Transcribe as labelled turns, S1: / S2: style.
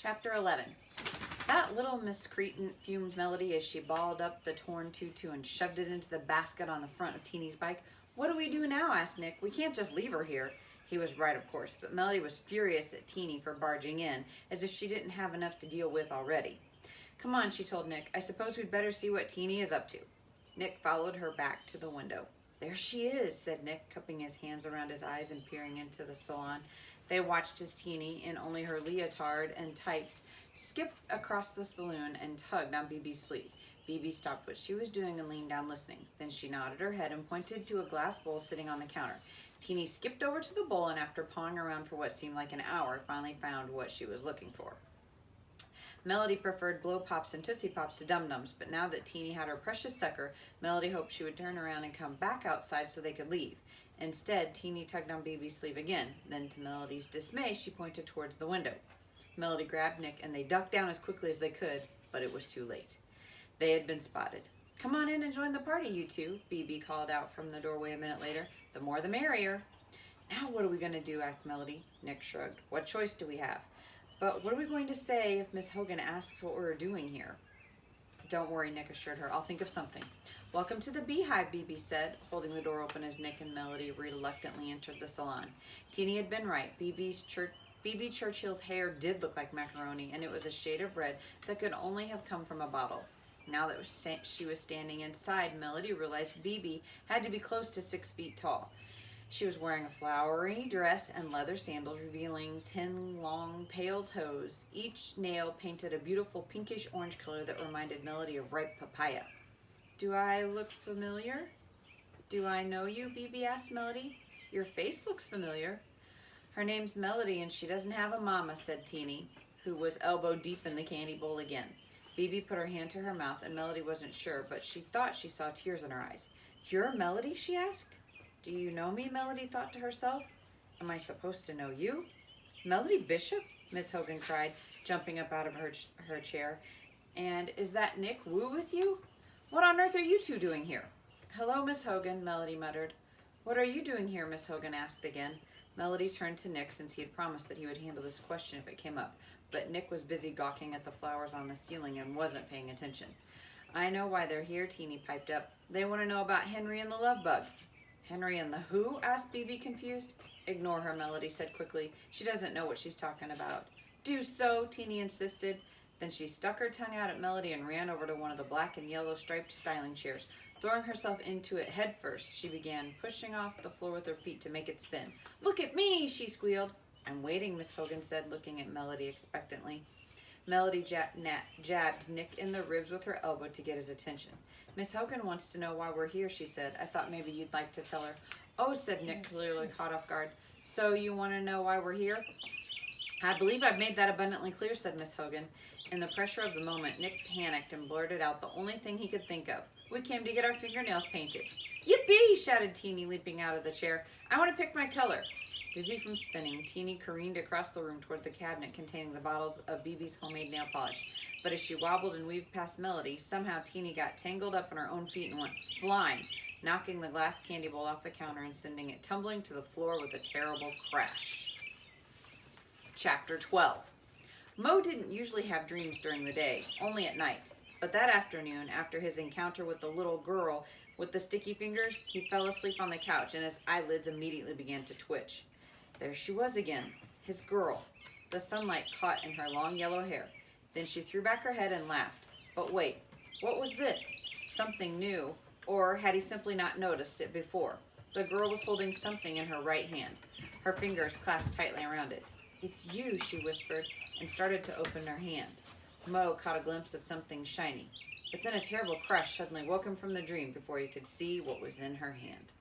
S1: Chapter 11. That little miscreant, fumed Melody as she balled up the torn tutu and shoved it into the basket on the front of Teeny's bike. What do we do now? Asked Nick. We can't just leave her here. He was right, of course, but Melody was furious at Teeny for barging in, as if she didn't have enough to deal with already. Come on, she told Nick. I suppose we'd better see what Teeny is up to. Nick followed her back to the window. There she is, said Nick, cupping his hands around his eyes and peering into the salon. They watched as Teeny, in only her leotard and tights, skipped across the saloon and tugged on BB's sleeve. BB stopped what she was doing and leaned down listening. Then she nodded her head and pointed to a glass bowl sitting on the counter. Teeny skipped over to the bowl and after pawing around for what seemed like an hour, finally found what she was looking for. Melody preferred Blow Pops and Tootsie Pops to Dum Dums, but now that Teeny had her precious sucker, Melody hoped she would turn around and come back outside so they could leave. Instead, Teeny tugged on BB's sleeve again. Then, to Melody's dismay, she pointed towards the window. Melody grabbed Nick, and they ducked down as quickly as they could, but it was too late. They had been spotted. Come on in and join the party, you two, BB called out from the doorway a minute later. The more the merrier. Now what are we going to do? Asked Melody. Nick shrugged. What choice do we have? But what are we going to say if Miss Hogan asks what we're doing here? Don't worry, Nick assured her. I'll think of something. Welcome to the Beehive, BB said, holding the door open as Nick and Melody reluctantly entered the salon. Teeny had been right. BB Churchill's hair did look like macaroni, and it was a shade of red that could only have come from a bottle. Now that she was standing inside, Melody realized BB had to be close to 6 feet tall. She was wearing a flowery dress and leather sandals revealing 10 long, pale toes. Each nail painted a beautiful pinkish-orange color that reminded Melody of ripe papaya. Do I look familiar? Do I know you? BB asked Melody. Your face looks familiar. Her name's Melody and she doesn't have a mama, said Teeny, who was elbow deep in the candy bowl again. BB put her hand to her mouth and Melody wasn't sure, but she thought she saw tears in her eyes. You're Melody? She asked. Do you know me? Melody thought to herself. Am I supposed to know you? Melody Bishop? Miss Hogan cried, jumping up out of her chair. And is that Nick Wu with you? What on earth are you two doing here? Hello, Miss Hogan, Melody muttered. What are you doing here? Miss Hogan asked again. Melody turned to Nick since he had promised that he would handle this question if it came up, but Nick was busy gawking at the flowers on the ceiling and wasn't paying attention. I know why they're here, Teeny piped up. They want to know about Henry and the love bug. Henry and the who? Asked BB confused. Ignore her, Melody said quickly. She doesn't know what she's talking about. Do so, Teeny insisted. Then she stuck her tongue out at Melody and ran over to one of the black and yellow striped styling chairs. Throwing herself into it head first, she began pushing off the floor with her feet to make it spin. Look at me, she squealed. I'm waiting, Miss Hogan said, looking at Melody expectantly. Melody jabbed Nick in the ribs with her elbow to get his attention. Miss Hogan wants to know why we're here, she said. I thought maybe you'd like to tell her. Oh, said Nick, clearly caught off guard. So you want to know why we're here? I believe I've made that abundantly clear, said Miss Hogan. In the pressure of the moment, Nick panicked and blurted out the only thing he could think of. We came to get our fingernails painted. Yippee, shouted Teeny, leaping out of the chair. I want to pick my color. Dizzy from spinning, Teeny careened across the room toward the cabinet containing the bottles of BB's homemade nail polish. But as she wobbled and weaved past Melody, somehow Teeny got tangled up in her own feet and went flying, knocking the glass candy bowl off the counter and sending it tumbling to the floor with a terrible crash. Chapter 12. Mo didn't usually have dreams during the day, only at night. But that afternoon, after his encounter with the little girl with the sticky fingers, he fell asleep on the couch and his eyelids immediately began to twitch. There she was again, his girl. The sunlight caught in her long yellow hair. Then she threw back her head and laughed. But wait, what was this? Something new, or had he simply not noticed it before? The girl was holding something in her right hand, her fingers clasped tightly around it. It's you, she whispered, and started to open her hand. Mo caught a glimpse of something shiny, but then a terrible crush suddenly woke him from the dream before he could see what was in her hand.